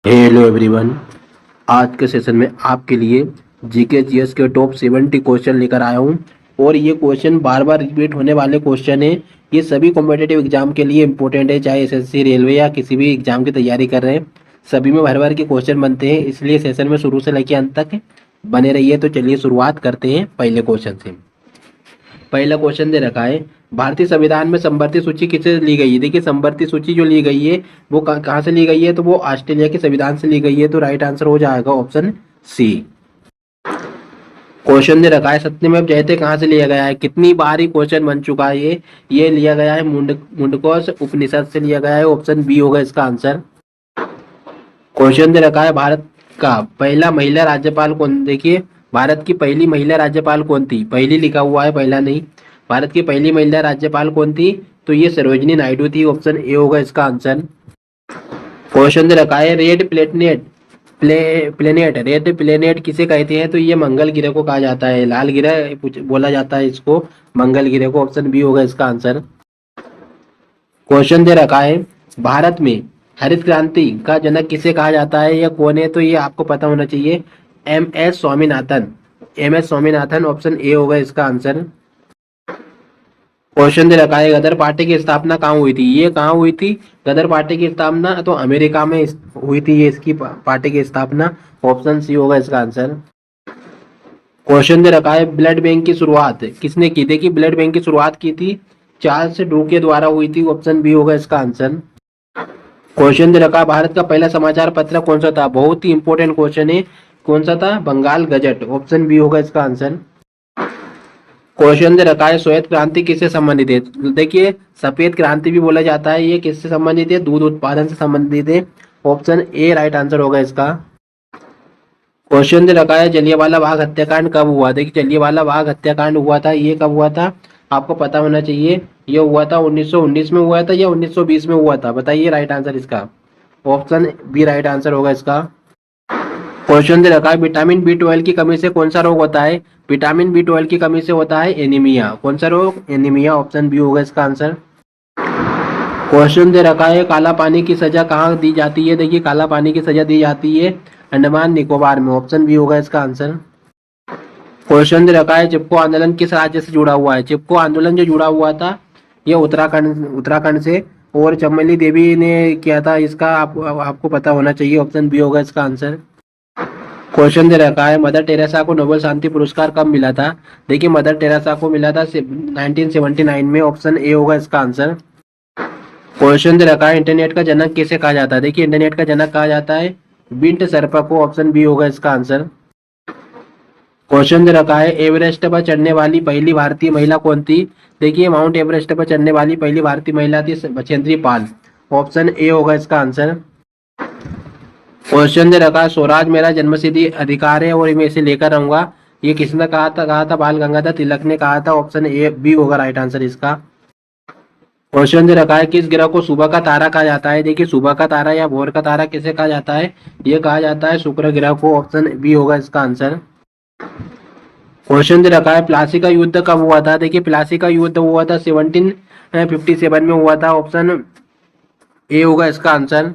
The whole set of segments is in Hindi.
Hello everyone. आज के सेशन में आपके लिए जीके जीएस के टॉप 70 क्वेश्चन लेकर आया हूं और ये क्वेश्चन बार बार रिपीट होने वाले क्वेश्चन है। ये सभी कॉम्पिटेटिव एग्जाम के लिए इंपॉर्टेंट है, चाहे एसएससी, रेलवे या किसी भी एग्जाम की तैयारी कर रहे हैं। सभी में भर भर के क्वेश्चन बनते हैं, इसलिए सेशन में शुरू से लेकर अंत तक बने रहिए। तो चलिए शुरुआत करते हैं पहले क्वेश्चन से। पहला क्वेश्चन दे रखा है, भारतीय संविधान में संवृत्ति सूची किससे ली गई है। देखिए संवृत्ति सूची जो ली गई है वो कहाँ से ली गई है, तो वो ऑस्ट्रेलिया के संविधान से ली गई है। तो राइट आंसर हो जाएगा ऑप्शन सी। क्वेश्चन दे रखा है, सत्यमेव जयते कहाँ से लिया गया है। कितनी बार ही क्वेश्चन बन चुका है ये लिया गया है मुंडकोश उपनिषद से लिया गया है। ऑप्शन बी होगा इसका आंसर। क्वेश्चन दे रखा है, भारत का पहला महिला राज्यपाल कौन। देखिए भारत की पहली महिला राज्यपाल कौन थी। पहली लिखा हुआ है, पहला नहीं। भारत की पहली महिला राज्यपाल कौन थी, तो ये सरोजिनी नायडू थी। ऑप्शन ए होगा इसका आंसर। क्वेश्चन दे रखा है, रेड प्लेनेट किसे कहते हैं, तो ये मंगल ग्रह को कहा जाता है। लाल ग्रह बोला जाता है इसको, मंगल ग्रह को। ऑप्शन बी होगा इसका आंसर। क्वेश्चन दे रखा है, भारत में हरित क्रांति का जनक किसे कहा जाता है या कौन है, तो ये आपको पता होना चाहिए। M S Swaminathan. M S Swaminathan. Option A होगा इसका आंसर। क्वेश्चन दे रखा है, गदर पार्टी की स्थापना कहाँ हुई थी। ये कहाँ हुई थी गदर पार्टी की स्थापना, तो अमेरिका में हुई थी ये इसकी पार्टी की स्थापना। ऑप्शन सी होगा इसका आंसर। क्वेश्चन दे रखा है, ब्लड बैंक की शुरुआत किसने की। देखिए ब्लड बैंक की शुरुआत की थी चार्ल्स ड्रू के द्वारा हुई थी। ऑप्शन बी होगा इसका आंसर। क्वेश्चन दे रखा है, भारत का पहला समाचार पत्र कौन सा था। बहुत ही इंपॉर्टेंट क्वेश्चन है, कौन सा था। बंगाल गजट। ऑप्शन बी होगा इसका आंसर। क्वेश्चन दे रखा है, श्वेत क्रांति किससे संबंधित है। देखिए सफेद क्रांति भी बोला जाता है, ये किससे संबंधित है, दूध उत्पादन से संबंधित है। ऑप्शन ए राइट आंसर होगा इसका। क्वेश्चन दे रखा है, जलियांवाला बाग हत्याकांड कब हुआ। देखिए जलियांवाला बाग हत्याकांड हुआ था, ये कब हुआ था आपको पता होना चाहिए। ये हुआ था 1919 में हुआ था या 1920 में हुआ था, बताइए राइट आंसर इसका। ऑप्शन बी राइट आंसर होगा इसका। क्वेश्चन दे रखा है, विटामिन बी 12 की कमी से कौन सा रोग होता है। विटामिन बी 12 की कमी से होता है एनीमिया। कौन सा रोग, एनीमिया। ऑप्शन बी होगा इसका आंसर। क्वेश्चन दे रखा है, काला पानी की सजा कहाँ दी जाती है। देखिए काला पानी की सजा दी जाती है अंडमान निकोबार में। ऑप्शन बी होगा इसका आंसर। क्वेश्चन दे रखा है, चिपको आंदोलन किस राज्य से जुड़ा हुआ है। चिपको आंदोलन जो जुड़ा हुआ था ये उत्तराखंड से, और चमली देवी ने किया था इसका। आपको पता होना चाहिए। ऑप्शन बी होगा इसका आंसर। क्वेश्चन दे रखा है, मदर टेरेसा को नोबेल शांति पुरस्कार कब मिला था। देखिए मदर टेरेसा को मिला था 1979 में। ऑप्शन ए होगा इसका आंसर। क्वेश्चन दे रखा है, इंटरनेट का जनक किसे कहा जाता है। देखिए इंटरनेट का जनक कहा जाता है बिंट सर्पा को। ऑप्शन बी होगा इसका आंसर। क्वेश्चन दे रखा है, एवरेस्ट पर चढ़ने वाली पहली भारतीय महिला कौन थी। देखिए माउंट एवरेस्ट पर चढ़ने वाली पहली भारतीय महिला थी बछेंद्री पाल। ऑप्शन ए होगा इसका आंसर। क्वेश्चन दे रखा है, स्वराज मेरा जन्मसिद्धि अधिकार है और मैं इसे लेकर रहूंगा, ये किसने कहा था बाल गंगाधर तिलक ने कहा था। ऑप्शन ए बी होगा राइट आंसर इसका। क्वेश्चन दे रखा है, किस ग्रह को सुबह का तारा कहा जाता है। देखिए सुबह का तारा या भोर का तारा किसे कहा जाता है, ये कहा जाता है शुक्र ग्रह को। ऑप्शन बी होगा इसका आंसर। क्वेश्चन दे रखा है, प्लासी का युद्ध कब हुआ था। देखिए प्लासी का युद्ध हुआ था 1757 में हुआ था। ऑप्शन ए होगा इसका आंसर।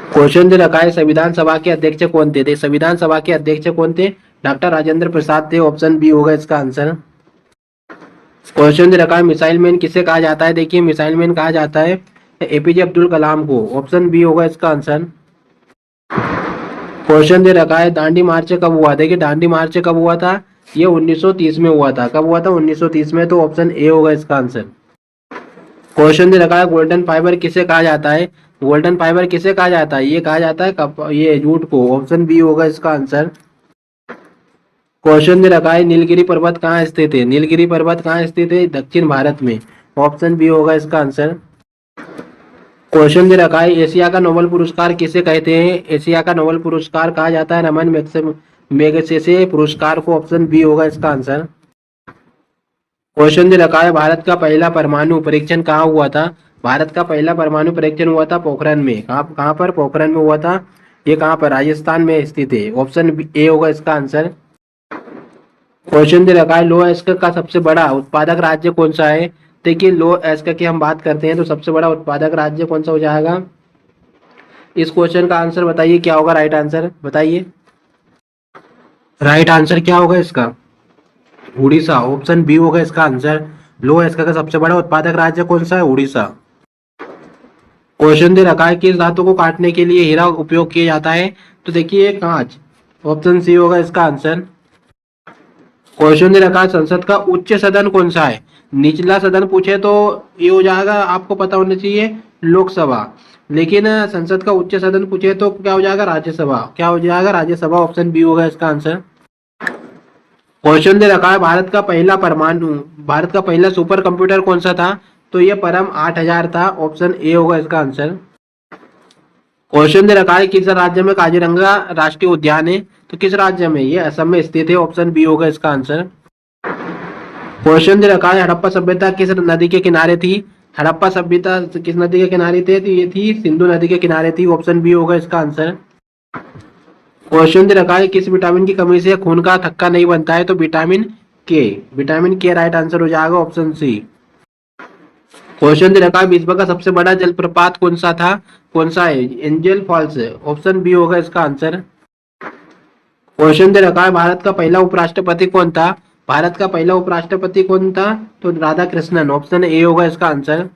क्वेश्चन दे रखा है, संविधान सभा के अध्यक्ष कौन थे। संविधान सभा के अध्यक्ष कौन थे, डॉक्टर राजेंद्र प्रसाद थे। ऑप्शन बी होगा इसका आंसर। क्वेश्चन दे रखा है, मिसाइल मैन किसे कहा जाता है। देखिए मिसाइल मैन कहा जाता है एपीजे अब्दुल कलाम को। ऑप्शन बी होगा इसका आंसर। क्वेश्चन दे रखा है, दांडी मार्च कब हुआ। देखिए दांडी मार्च कब हुआ था, ये 1930 में हुआ था। कब हुआ था, 1930 में। तो ऑप्शन ए होगा इसका आंसर। क्वेश्चन दे रखा है, गोल्डन फाइबर किसे कहा जाता है। गोल्डन फाइबर किसे कहा जाता है, ये कहा जाता है ये जूट को। ऑप्शन बी होगा इसका आंसर। क्वेश्चन दे रखा है, नीलगिरी पर्वत कहाँ स्थित है। नीलगिरी पर्वत कहाँ स्थित है, दक्षिण भारत में। ऑप्शन बी होगा इसका आंसर। क्वेश्चन दे रखा है, एशिया का नोबेल पुरस्कार किसे कहते हैं। एशिया का नोबेल पुरस्कार कहा जाता है रमन मैग्सेसे पुरस्कार को। ऑप्शन बी होगा इसका आंसर। क्वेश्चन दे रखा है, भारत का पहला परमाणु परीक्षण कहाँ हुआ था। भारत का पहला परमाणु परीक्षण हुआ था पोखरण में। कहाँ पर, पोखरण में हुआ था। ये कहाँ पर, राजस्थान में स्थित है। ऑप्शन ए होगा इसका आंसर। क्वेश्चन दे रखा है, लो एस्क का सबसे बड़ा उत्पादक राज्य कौन सा है। देखिए लो एस्क की हम बात करते हैं तो सबसे बड़ा उत्पादक राज्य कौन सा हो जाएगा, इस क्वेश्चन का आंसर बताइए क्या होगा राइट आंसर बताइए। राइट आंसर क्या होगा इसका? उड़ीसा, ऑप्शन बी होगा इसका आंसर। लोह इसका का सबसे बड़ा उत्पादक राज्य कौन सा है? उड़ीसा। क्वेश्चन दे रखा है किस धातु को काटने के लिए हीरा उपयोग किया जाता है? तो देखिए कांच, ऑप्शन सी होगा इसका आंसर। क्वेश्चन दे रखा है संसद का उच्च सदन कौन सा है? निचला सदन पूछे तो ये हो जाएगा, आपको पता होना चाहिए लोकसभा। लेकिन संसद का उच्च सदन पूछे तो क्या हो जाएगा? राज्यसभा। क्या हो जाएगा? राज्यसभा, ऑप्शन बी होगा इसका आंसर। क्वेश्चन दे रखा है भारत का पहला सुपर कंप्यूटर कौन सा था? तो ये परम 8000 था, ऑप्शन ए होगा इसका आंसर। क्वेश्चन दे रखा है किस राज्य में काजीरंगा राष्ट्रीय उद्यान है? तो किस राज्य में? ये असम में स्थित है, ऑप्शन बी होगा इसका आंसर। क्वेश्चन दे रखा है हड़प्पा सभ्यता किस नदी के किनारे थी? हड़प्पा सभ्यता किस नदी के किनारे थे? तो ये थी सिंधु नदी के किनारे थी, ऑप्शन बी होगा इसका आंसर। क्वेश्चन दे रखा है किस विटामिन की कमी से खून का थक्का नहीं बनता है? तो विटामिन के। विटामिन के राइट आंसर हो जाएगा, ऑप्शन सी। क्वेश्चन दे रखा है विश्व का सबसे बड़ा जलप्रपात कौन सा था? कौन सा है? एंजल फॉल्स, ऑप्शन बी होगा इसका आंसर। क्वेश्चन दे रखा है भारत का पहला उपराष्ट्रपति कौन था? भारत का पहला उपराष्ट्रपति कौन था? तो राधा कृष्णन, ऑप्शन ए होगा इसका आंसर।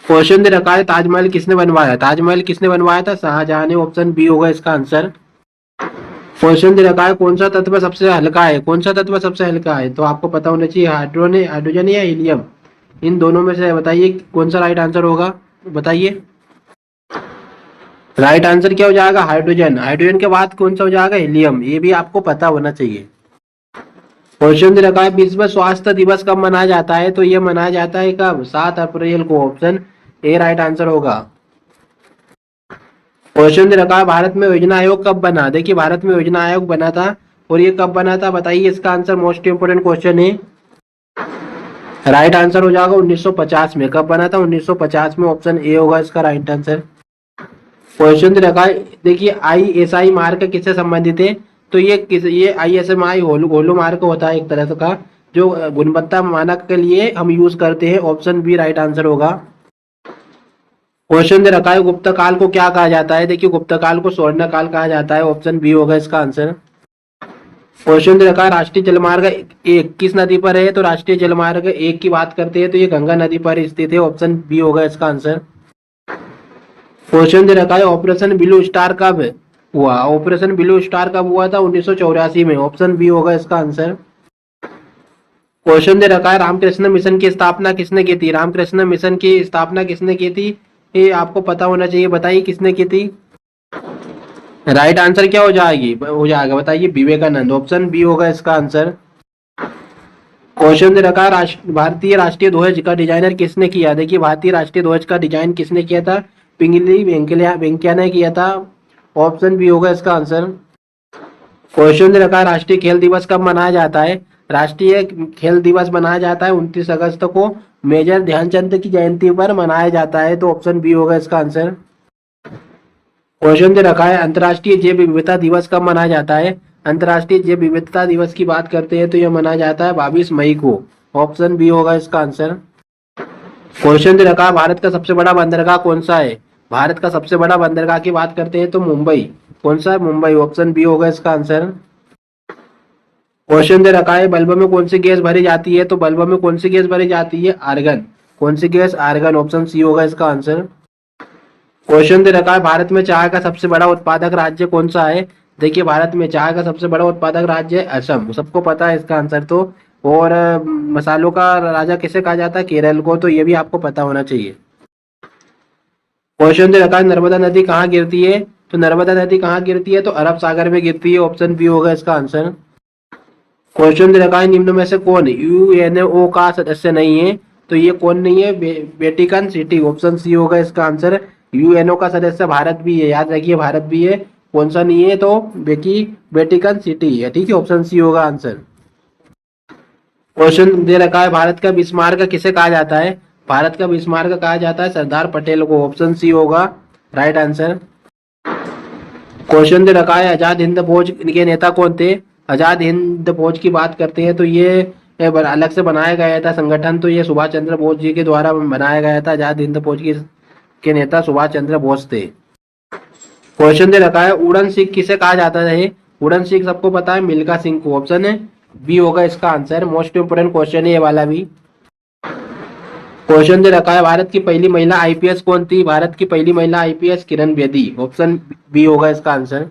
क्वेश्चन दे रखा है ताजमहल किसने बनवाया? ताजमहल किसने बनवाया था? शाहजहां ने, ऑप्शन बी होगा इसका आंसर। क्वेश्चन दे रखा है कौन सा तत्व सबसे हल्का है? कौन सा तत्व सबसे हल्का है? तो आपको पता होना चाहिए हाइड्रोजन या हीलियम। इन दोनों में से बताइए कौन सा राइट आंसर होगा, बताइए। राइट आंसर क्या हो जाएगा? हाइड्रोजन। हाइड्रोजन के बाद कौन सा हो जाएगा? हीलियम। ये भी आपको पता होना चाहिए। क्वेश्चन दे रखा है विश्व स्वास्थ्य दिवस कब मनाया जाता है? तो ये मनाया जाता है कब? 7 अप्रैल को, ऑप्शन ए राइट आंसर होगा। क्वेश्चन दे रखा है भारत में योजना आयोग कब बना? देखिए भारत में योजना आयोग बना था, और ये कब बना था बताइए इसका आंसर। मोस्ट इंपोर्टेंट क्वेश्चन है। राइट आंसर हो जाएगा 1950 में। कब बना था? 1950 में, ऑप्शन ए होगा इसका राइट आंसर। क्वेश्चन दे रखा है देखिए ISI मार्क किससे संबंधित है? तो ये ISMI होलो मार्क होता है एक तरह का, जो गुणवत्ता मानक के लिए हम यूज करते हैं, ऑप्शन बी राइट आंसर होगा। क्वेश्चन दे रखा है गुप्त काल को क्या कहा जाता है? देखिए गुप्त काल को स्वर्ण काल कहा जाता है, ऑप्शन बी होगा इसका आंसर। क्वेश्चन दे रखा है राष्ट्रीय जलमार्ग एक किस नदी पर है? तो राष्ट्रीय जलमार्ग एक की बात करते हैं तो ये गंगा नदी पर स्थित है, ऑप्शन बी होगा इसका आंसर। क्वेश्चन दे रखा है ऑपरेशन ब्लू स्टार कब हुआ? ऑपरेशन ब्लू स्टार कब हुआ था? 1984 में, ऑप्शन बी होगा इसका आंसर। क्वेश्चन दे रखा है रामकृष्ण मिशन की स्थापना किसने की थी? रामकृष्ण मिशन की स्थापना किसने की थी? ये आपको पता होना चाहिए, बताइए किसने की थी। राइट आंसर क्या हो जाएगा बताइए? विवेकानंद, ऑप्शन बी होगा इसका आंसर। क्वेश्चन दे रखा है भारतीय राष्ट्रीय ध्वज का डिजाइनर किसने किया? देखिए भारतीय राष्ट्रीय ध्वज का डिजाइन किसने किया था? पिंगली वेंकैया ने किया था, ऑप्शन बी होगा इसका आंसर। क्वेश्चन दे रखा है राष्ट्रीय खेल दिवस कब मनाया जाता है? राष्ट्रीय खेल दिवस मनाया जाता है 29 अगस्त को, मेजर ध्यानचंद की जयंती पर मनाया जाता है, तो ऑप्शन बी होगा इसका आंसर। क्वेश्चन दे रखा है अंतर्राष्ट्रीय जैव विविधता दिवस कब मनाया जाता है? अंतर्राष्ट्रीय जैव विविधता दिवस की बात करते हैं तो यह मनाया जाता है 22 मई को, ऑप्शन बी होगा इसका आंसर। क्वेश्चन दे रखा है भारत का सबसे बड़ा बंदरगाह कौन सा है? भारत का सबसे बड़ा बंदरगाह की बात करते हैं तो मुंबई। कौन सा है? मुंबई, ऑप्शन बी होगा इसका आंसर। क्वेश्चन दे रखा है बल्ब में कौन सी गैस भरी जाती है? तो बल्ब में कौन सी गैस भरी जाती है? आर्गन। कौन सी गैस? आर्गन, ऑप्शन सी होगा इसका आंसर। क्वेश्चन दे रखा है भारत में चाय का सबसे बड़ा उत्पादक राज्य कौन सा है? देखिए भारत में चाय का सबसे बड़ा उत्पादक राज्य है असम, सबको पता है इसका आंसर तो। और मसालों का राजा किसे कहा जाता है? केरल को, तो ये भी आपको पता होना चाहिए। क्वेश्चन दे रखा है नर्मदा नदी कहाँ गिरती है? तो नर्मदा नदी कहाँ गिरती है? तो अरब सागर में गिरती है, ऑप्शन बी होगा इसका आंसर। क्वेश्चन दे रखा है निम्न में से कौन UNO का सदस्य नहीं है? तो ये कौन नहीं है? वेटिकन सिटी, ऑप्शन सी होगा इसका आंसर। UNO का सदस्य भारत भी है, याद रखिए भारत भी है। कौन सा नहीं है? तो वेटिकन सिटी है, ठीक है, ऑप्शन सी होगा आंसर। क्वेश्चन दे रखा है भारत का बिस्मार्क किसे कहा जाता है? भारत का बिस्मार्क कहा जाता है सरदार पटेल को, ऑप्शन सी होगा राइट आंसर। क्वेश्चन दे रखा है आजाद हिंद फौज के नेता कौन थे? आजाद हिंद फौज की बात करते हैं तो ये अलग से बनाया गया था संगठन, तो ये सुभाष चंद्र बोस जी के द्वारा बनाया गया था। आजाद हिंद फौज के नेता सुभाष चंद्र बोस थे। क्वेश्चन दे रखा है उड़न सिख किसे कहा जाता है। उड़न सिख सबको पता है मिल्खा सिंह को। ऑप्शन है बी होगा इसका आंसर। मोस्ट इंपोर्टेंट क्वेश्चन है ये वाला भी। क्वेश्चन दे रखा है भारत की पहली महिला आईपीएस कौन थी। भारत की पहली महिला IPS Kiran Bedi. Option B होगा इसका आंसर।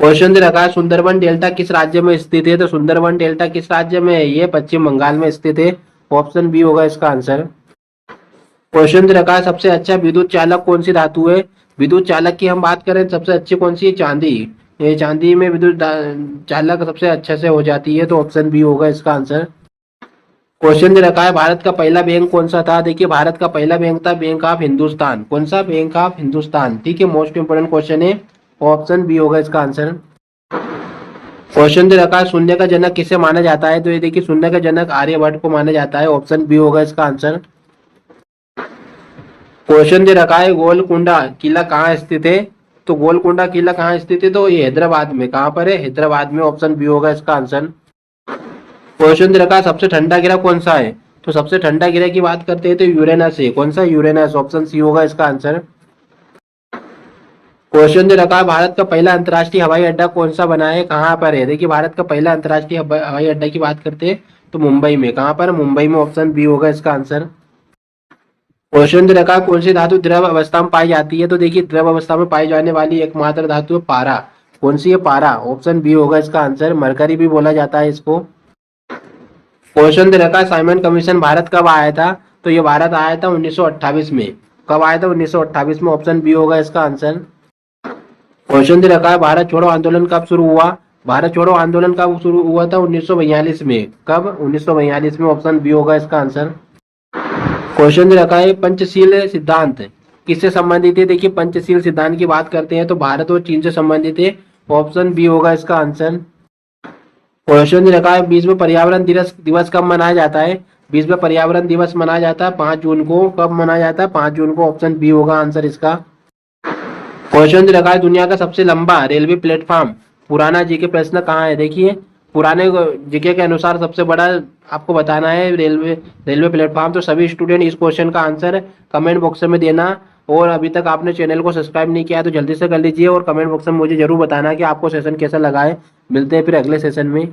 क्वेश्चन दे रखा है सुंदरबन डेल्टा किस राज्य में स्थित है। तो सुंदरबन डेल्टा किस राज्य में है, ये पश्चिम बंगाल में स्थित है। ऑप्शन बी होगा इसका आंसर। क्वेश्चन दे रखा है सबसे अच्छा विद्युत चालक कौन सी धातु है। विद्युत चालक की हम बात करें सबसे अच्छी कौन सी है, चांदी। ये चांदी में विद्युत चालक सबसे अच्छे से हो जाती है। तो ऑप्शन बी होगा इसका आंसर। क्वेश्चन दे रखा है भारत का पहला बैंक कौन सा था। देखिए भारत का पहला बैंक था बैंक ऑफ हिंदुस्तान। कौन सा, बैंक ऑफ हिंदुस्तान। ठीक है, मोस्ट इंपोर्टेंट क्वेश्चन है। ऑप्शन बी होगा इसका आंसर। क्वेश्चन दे रखा है शून्य का जनक किसे माना जाता है। तो ये देखिए शून्य का जनक आर्यभट्ट को माना जाता है। ऑप्शन बी होगा इसका आंसर। क्वेश्चन दे रखा है गोलकुंडा किला कहाँ स्थित है। तो गोलकुंडा किला कहाँ स्थित है, तो ये हैदराबाद में। कहाँ पर है, हैदराबाद में। ऑप्शन बी होगा इसका आंसर। क्वेश्चन दे रखा है सबसे ठंडा ग्रह कौन सा है। तो सबसे ठंडा ग्रह की बात करते हैं तो यूरेनस है। कौन सा, यूरेनस। ऑप्शन सी होगा इसका आंसर। क्वेश्चन दे रखा है भारत का पहला अंतर्राष्ट्रीय हवाई अड्डा कौन सा बना है, कहाँ पर है। देखिए भारत का पहला अंतर्राष्ट्रीय हवाई अड्डा की बात करते हैं तो मुंबई में। कहाँ पर, मुंबई में। ऑप्शन बी होगा इसका आंसर। क्वेश्चन दे रखा है कौन सी धातु द्रव अवस्था में पाई जाती है। तो देखिए द्रव अवस्था में पाई जाने वाली एकमात्र धातु है पारा। कौन सी है, पारा। ऑप्शन बी होगा इसका आंसर। मरकरी भी बोला जाता है इसको। क्वेश्चन दे रखा है साइमन कमीशन भारत कब आया था। तो ये भारत आया था 1928 में। कब आया था, 1928 में। ऑप्शन बी होगा इसका आंसर। क्वेश्चन दे रखा है भारत छोड़ो आंदोलन कब शुरू हुआ। भारत छोड़ो आंदोलन कब शुरू हुआ था, 1942 में। कब, 1942 में। ऑप्शन बी होगा इसका आंसर। क्वेश्चन दे रखा है पंचशील सिद्धांत किससे संबंधित है। देखिए पंचशील सिद्धांत की बात करते हैं तो भारत और चीन से संबंधित है। ऑप्शन बी होगा इसका आंसर। क्वेश्चन दे रखा है विश्व पर्यावरण दिवस दिवस कब मनाया जाता है। विश्व पर्यावरण दिवस मनाया जाता है 5 जून को। कब मनाया जाता है, 5 जून को। ऑप्शन बी होगा आंसर इसका। क्वेश्चन दे रखा है दुनिया का सबसे लंबा रेलवे प्लेटफॉर्म पुराना जीके प्रश्न कहाँ है। देखिए पुराने जीके के अनुसार सबसे बड़ा आपको बताना है रेलवे रेलवे प्लेटफॉर्म। तो सभी स्टूडेंट इस क्वेश्चन का आंसर कमेंट बॉक्स में देना। और अभी तक आपने चैनल को सब्सक्राइब नहीं किया है तो जल्दी से कर लीजिए और कमेंट बॉक्स में मुझे जरूर बताना कि आपको सेशन कैसा लगा है। मिलते हैं फिर अगले सेशन में।